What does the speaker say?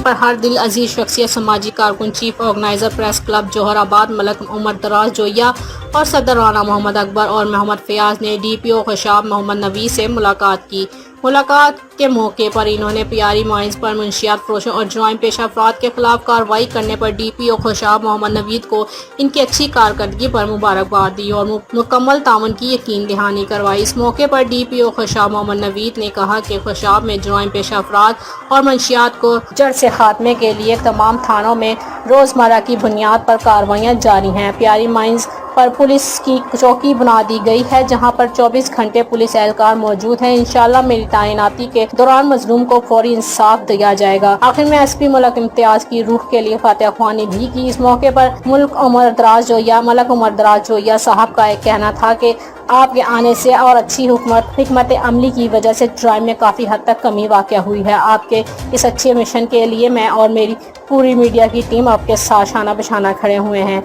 پر ہر دل عزیز شخصیت سماجی کارکن چیف آرگنائزر پریس کلب جوہر آباد ملک عمر دراز جویہ اور صدر رانا محمد اکبر اور محمد فیاض نے ڈی پی او خوشاب محمد نوید سے ملاقات کی۔ ملاقات کے موقع پر انہوں نے پیاری مائنز پر منشیات فروشوں اور جرائم پیشہ افراد کے خلاف کارروائی کرنے پر ڈی پی او خوشاب محمد نوید کو ان کی اچھی کارکردگی پر مبارکباد دی اور مکمل تعاون کی یقین دہانی کروائی۔ اس موقع پر ڈی پی او خوشاب محمد نوید نے کہا کہ خوشاب میں جرائم پیشہ افراد اور منشیات کو جڑ سے خاتمے کے لیے تمام تھانوں میں روزمرہ کی بنیاد پر کارروائیاں جاری ہیں۔ پیاری مائنز پر پولیس کی چوکی بنا دی گئی ہے جہاں پر 24 گھنٹے پولیس اہلکار موجود ہیں۔ انشاءاللہ میری تعیناتی کے دوران مظلوم کو فوری انصاف دیا جائے گا۔ آخر میں ایس پی ملک امتیاز کی روح کے لیے فاتحہ خوانی بھی کی۔ اس موقع پر ملک عمر دراز جویہ صاحب کا ایک کہنا تھا کہ آپ کے آنے سے اور اچھی حکمت عملی کی وجہ سے جرائم میں کافی حد تک کمی واقع ہوئی ہے۔ آپ کے اس اچھے مشن کے لیے میں اور میری پوری میڈیا کی ٹیم آپ کے ساتھ شانہ بشانہ کھڑے ہوئے ہیں۔